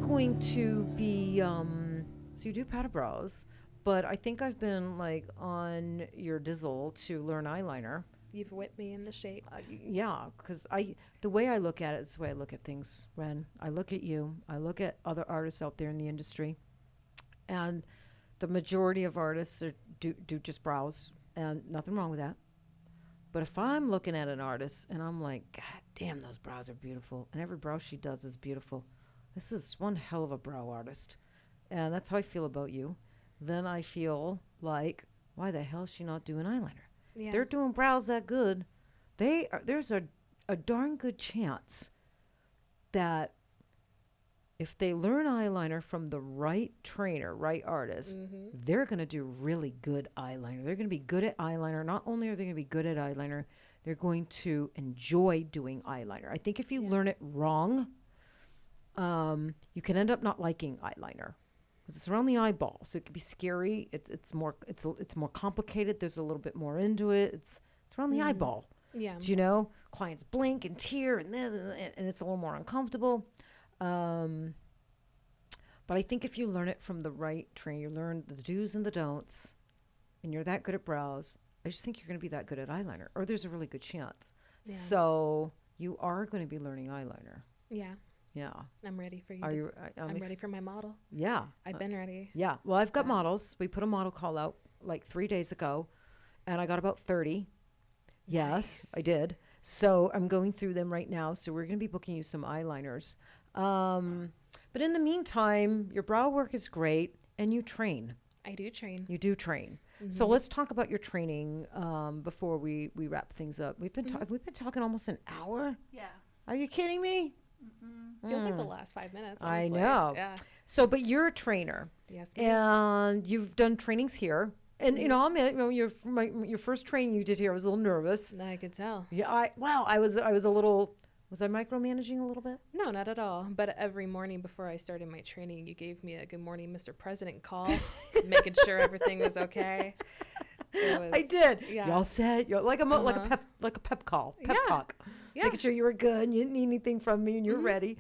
going to be, so you do powder brows, but I think I've been like on your dizzle to learn eyeliner. You've whipped me into shape. Yeah, because the way I look at it is the way I look at things, Ren. I look at you, I look at other artists out there in the industry, and the majority of artists do just brows, and nothing wrong with that. But if I'm looking at an artist and I'm like, God damn, those brows are beautiful, and every brow she does is beautiful, this is one hell of a brow artist, and that's how I feel about you, then I feel like, why the hell is she not doing eyeliner? Yeah. They're doing brows that good. There's a darn good chance that if they learn eyeliner from the right trainer, right artist, they're going to do really good eyeliner. They're going to be good at eyeliner. Not only are they going to be good at eyeliner, they're going to enjoy doing eyeliner. I think if you learn it wrong, you can end up not liking eyeliner. Because it's around the eyeball, so it can be scary. It's more complicated. There's a little bit more into it. It's around the eyeball. Yeah. So, you know, clients blink and tear, and it's a little more uncomfortable. But I think if you learn it from the right trainer, you learn the do's and the don'ts, and you're that good at brows, I just think you're going to be that good at eyeliner, or there's a really good chance. Yeah. So you are going to be learning eyeliner. Yeah. Yeah. I'm ready for you. Are you? I'm ready for my model. Yeah. I've been ready. Yeah. Well, I've got models. We put a model call out like 3 days ago, and I got about 30. Yes, I did. So I'm going through them right now. So we're going to be booking you some eyeliners. But in the meantime, your brow work is great, and you train. I do train. You do train. So let's talk about your training before we wrap things up. We've been talking almost an hour. Yeah. Are you kidding me? Feels like the last 5 minutes. I Honestly. know. Yeah. So, but you're a trainer. Yes. And you've done trainings here. And, you know, I'll admit, you know, your first training you did here, I was a little nervous. I could tell. Yeah, I was a little, was I micromanaging a little bit? No, not at all. But every morning before I started my training, you gave me a good morning, Mr. President call, making sure everything was okay. I did. Yeah. Y'all said, like a pep call, pep talk. Yeah. Making sure you were good and you didn't need anything from me and you're ready.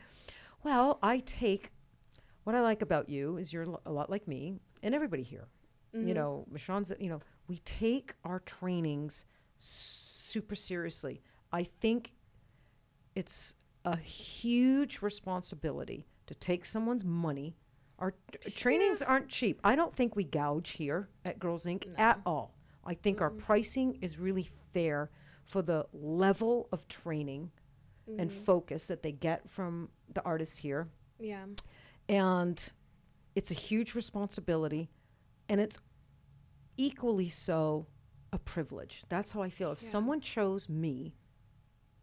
Well, what I like about you is you're a lot like me and everybody here. You know, Michonne's, you know, we take our trainings super seriously. I think it's a huge responsibility to take someone's money. Our trainings aren't cheap. I don't think we gouge here at Girlz Inc. at all. I think our pricing is really fair for the level of training and focus that they get from the artists here. Yeah. And it's a huge responsibility, and it's equally so a privilege. That's how I feel. If someone chose me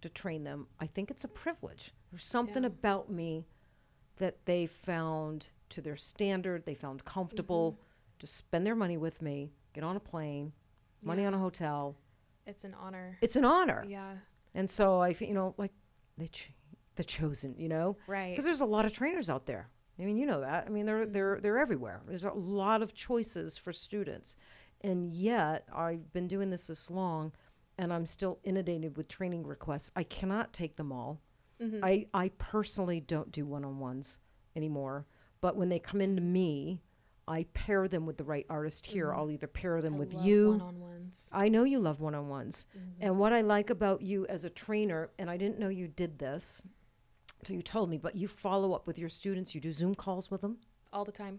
to train them, I think it's a privilege. There's something about me that they found to their standard, they found comfortable to spend their money with me, get on a plane, money on a hotel. It's an honor. It's an honor. Yeah. And so I feel, you know, like the chosen, you know? Right. Because there's a lot of trainers out there. I mean, you know that. I mean, they're everywhere. There's a lot of choices for students. And yet, I've been doing this long, and I'm still inundated with training requests. I cannot take them all. I personally don't do one-on-ones anymore. But when they come into me, I pair them with the right artist here. I'll either pair them with you. One-on-ones. I know you love one-on-ones. And what I like about you as a trainer, and I didn't know you did this until you told me, but you follow up with your students. You do Zoom calls with them? All the time.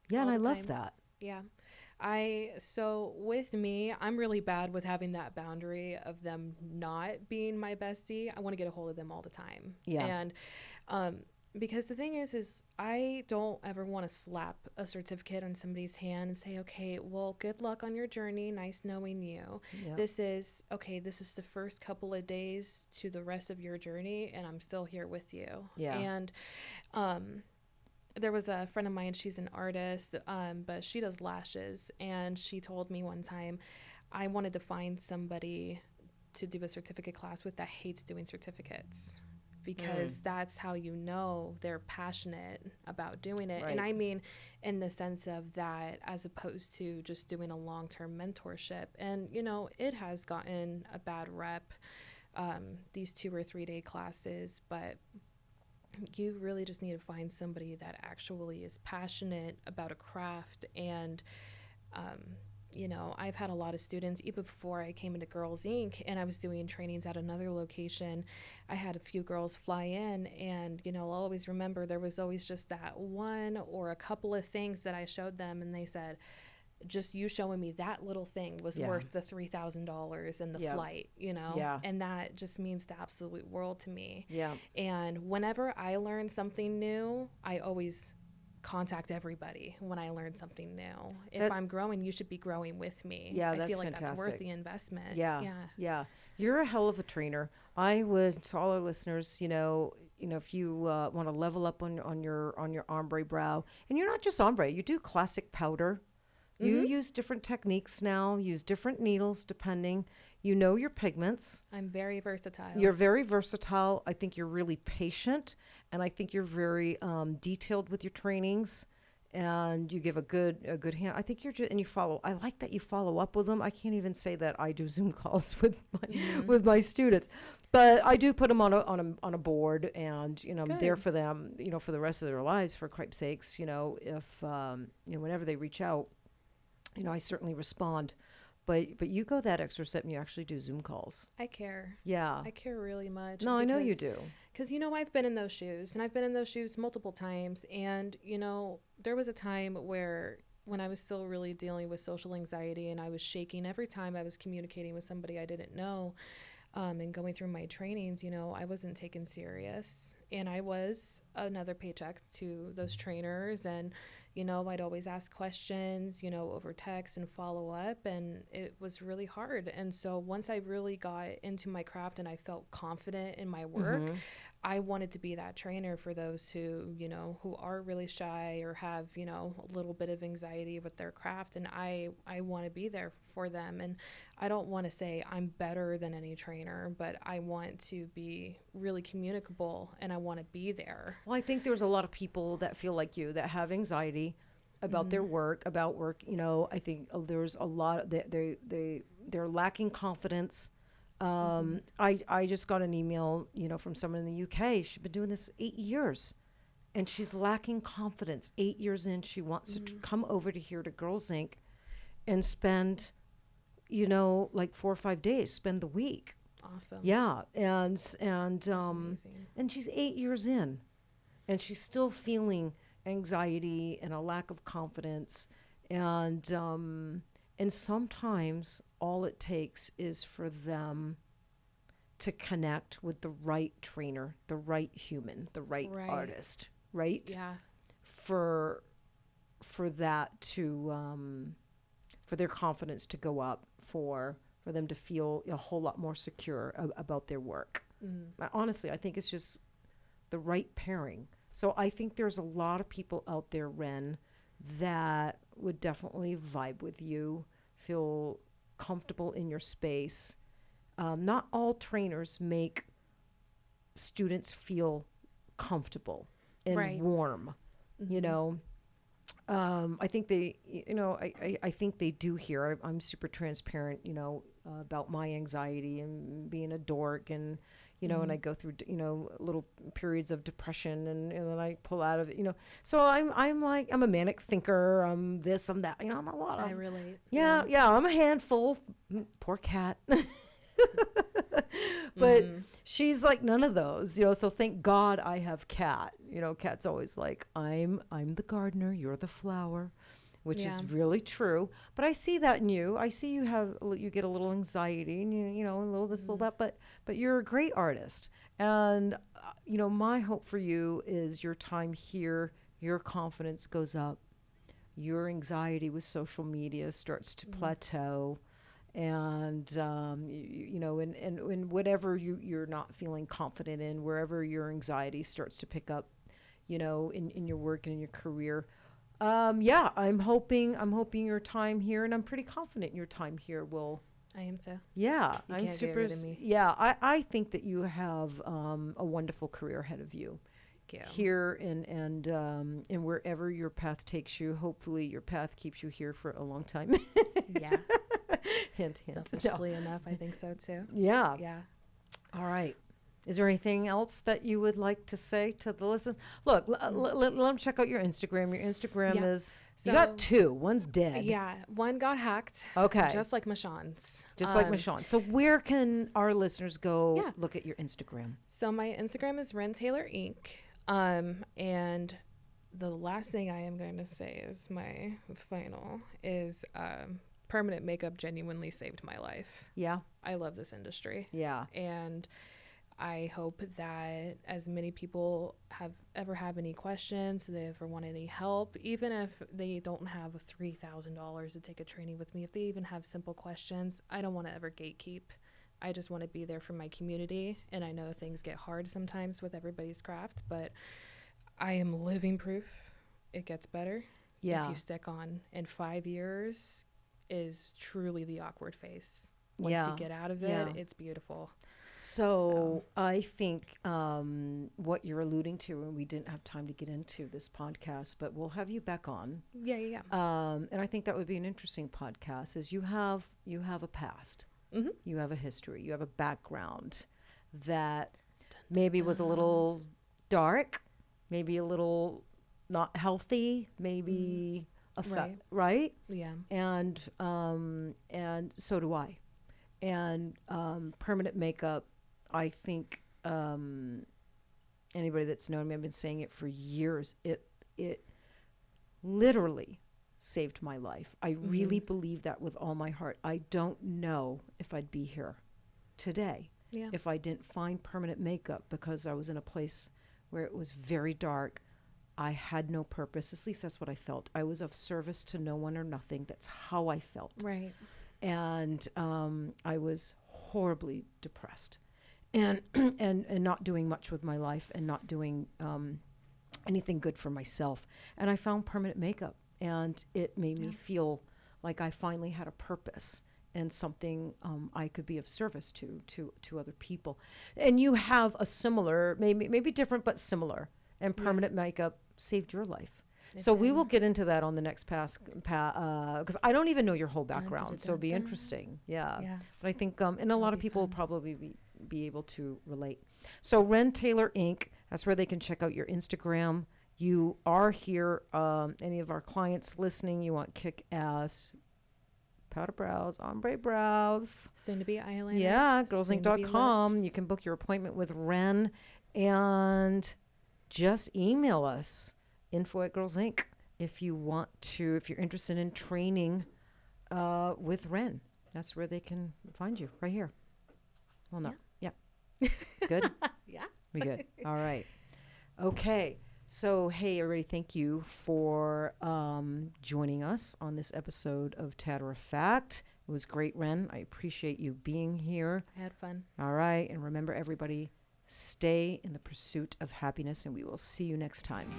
Yeah, all and I the love time. that. Yeah. So with me, I'm really bad with having that boundary of them not being my bestie. I want to get a hold of them all the time. Yeah. And, because the thing is I don't ever want to slap a certificate on somebody's hand and say, okay, well, good luck on your journey. Nice knowing you. Yeah. This is the first couple of days to the rest of your journey, and I'm still here with you. Yeah. And, there was a friend of mine, she's an artist, but she does lashes, and she told me one time I wanted to find somebody to do a certificate class with that hates doing certificates, because that's how you know they're passionate about doing it. Right. And I mean in the sense of that, as opposed to just doing a long-term mentorship. And, you know, it has gotten a bad rep, these 2 or 3 day classes, but you really just need to find somebody that actually is passionate about a craft. And you know, I've had a lot of students, even before I came into Girlz Inc. and I was doing trainings at another location, I had a few girls fly in, and, you know, I'll always remember there was always just that one or a couple of things that I showed them, and they said, just you showing me that little thing was worth the $3,000 and the flight, you know? Yeah. And that just means the absolute world to me. Yeah. And whenever I learn something new, I always contact everybody when I learn something new. If I'm growing, you should be growing with me. Yeah, I that's feel like fantastic. that's worth the investment. Yeah. You're a hell of a trainer. I would, to all our listeners, you know, if you want to level up on your ombre brow, and you're not just ombre, you do classic powder. You use different techniques now, use different needles depending. You know your pigments. I'm very versatile. You're very versatile. I think you're really patient, and I think you're very detailed with your trainings, and you give a good hand. I think you're just, and you follow. I like that you follow up with them. I can't even say that I do Zoom calls with my students, but I do put them on a board, and you know, I'm there for them, you know, for the rest of their lives, for cripe's sakes. You know, if you know, whenever they reach out, you know, I certainly respond. But you go that extra step and you actually do Zoom calls. I care. Yeah. I care really much. No, I know you do. Because, you know, I've been in those shoes, and I've been in those shoes multiple times. And, you know, there was a time where when I was still really dealing with social anxiety, and I was shaking every time I was communicating with somebody I didn't know, and going through my trainings, you know, I wasn't taken serious. And I was another paycheck to those trainers. And, you know, I'd always ask questions, you know, over text and follow up. And it was really hard. And so once I really got into my craft and I felt confident in my work, I wanted to be that trainer for those who, you know, who are really shy or have, you know, a little bit of anxiety with their craft. And I want to be there for them. And I don't want to say I'm better than any trainer, but I want to be really communicable, and I want to be there. Well, I think there's a lot of people that feel like you, that have anxiety about their work, You know, I think there's a lot they're lacking confidence. I just got an email, you know, from someone in the UK. She's been doing this 8 years, and she's lacking confidence. 8 years in, she wants to come over to here to Girlz Inc. and spend, you know, like 4 or 5 days, spend the week. Awesome. Yeah, and she's 8 years in, and she's still feeling anxiety and a lack of confidence, and sometimes all it takes is for them to connect with the right trainer, the right human, the right artist, right? Yeah. For that to for their confidence to go up, for them to feel a whole lot more secure about their work. Honestly, I think it's just the right pairing. So I think there's a lot of people out there, Ren, that would definitely vibe with you, feel comfortable in your space. Not all trainers make students feel comfortable and warm, you know. I think they, you know, I think they do here. I'm super transparent, you know, about my anxiety and being a dork, and, you know, and I go through, you know, little periods of depression, and then I pull out of it, you know. So I'm like, I'm a manic thinker. I'm this, I'm that, you know, I'm a lot of. I relate. Yeah, I'm a handful. Poor cat. But she's like none of those, you know, so thank God I have Cat. You know, Cat's always like, I'm the gardener, you're the flower, which is really true. But I see that in you. I see you get a little anxiety, and you know, a little this, little that, but you're a great artist. And you know, my hope for you is your time here, your confidence goes up, your anxiety with social media starts to plateau. And you know, and whatever you're not feeling confident in, wherever your anxiety starts to pick up, you know, in your work and in your career, I'm hoping your time here, and I'm pretty confident your time here will. I am too. Yeah, You I'm can't super. get rid of me. Yeah, I think that you have a wonderful career ahead of you. Yeah. Here and wherever your path takes you. Hopefully, your path keeps you here for a long time. Yeah. Hint, hint. Selfishly enough, I think so too. Yeah. Yeah. All right. Is there anything else that you would like to say to the listeners? Look, let them check out your Instagram. Your Instagram is, you got two. One's dead. Yeah, one got hacked. Okay. Just like Michonne's. Just like Michonne. So where can our listeners go Yeah. look at your Instagram? So my Instagram is Ren Taylor Inc. And the last thing I am going to say is my final is permanent makeup genuinely saved my life. Yeah. I love this industry. Yeah. And I hope that as many people have any questions, they ever want any help, even if they don't have $3,000 to take a training with me, if they even have simple questions, I don't want to ever gatekeep. I just want to be there for my community. And I know things get hard sometimes with everybody's craft, but I am living proof it gets better. Yeah. If you stick on, and 5 years is truly the awkward phase. Once you get out of it, it's beautiful. So I think what you're alluding to, and we didn't have time to get into this podcast, but we'll have you back on. Yeah. And I think that would be an interesting podcast. Is you have a past, you have a history, you have a background that maybe was a little dark, maybe a little not healthy, maybe right? Yeah. And so do I. And permanent makeup, I think anybody that's known me, I've been saying it for years, it literally saved my life. I really believe that with all my heart. I don't know if I'd be here today if I didn't find permanent makeup, because I was in a place where it was very dark. I had no purpose. At least that's what I felt. I was of service to no one or nothing. That's how I felt. Right. And I was horribly depressed, and not doing much with my life, and not doing anything good for myself. And I found permanent makeup, and it made me feel like I finally had a purpose and something I could be of service to other people. And you have a similar, maybe different, but similar. And permanent makeup saved your life. So we will get into that on the next pass, because I don't even know your whole background, so it'll be interesting. Yeah. But I think, and a lot of people will probably be able to relate. So Ren Taylor Inc., that's where they can check out your Instagram. You are here, any of our clients listening, you want kick-ass powder brows, ombre brows. Soon to be eyeliner. Yeah, girlzinc.com. You can book your appointment with Ren, and just email us. info@Girlz Inc. if you're interested in training with Ren. That's where they can find you, right here. Well, no. Yeah. Good? Yeah. We good. All right. Okay. So, hey, everybody, thank you for joining us on this episode of Tatter-a-fact. It was great, Ren. I appreciate you being here. I had fun. All right. And remember, everybody, stay in the pursuit of happiness, and we will see you next time.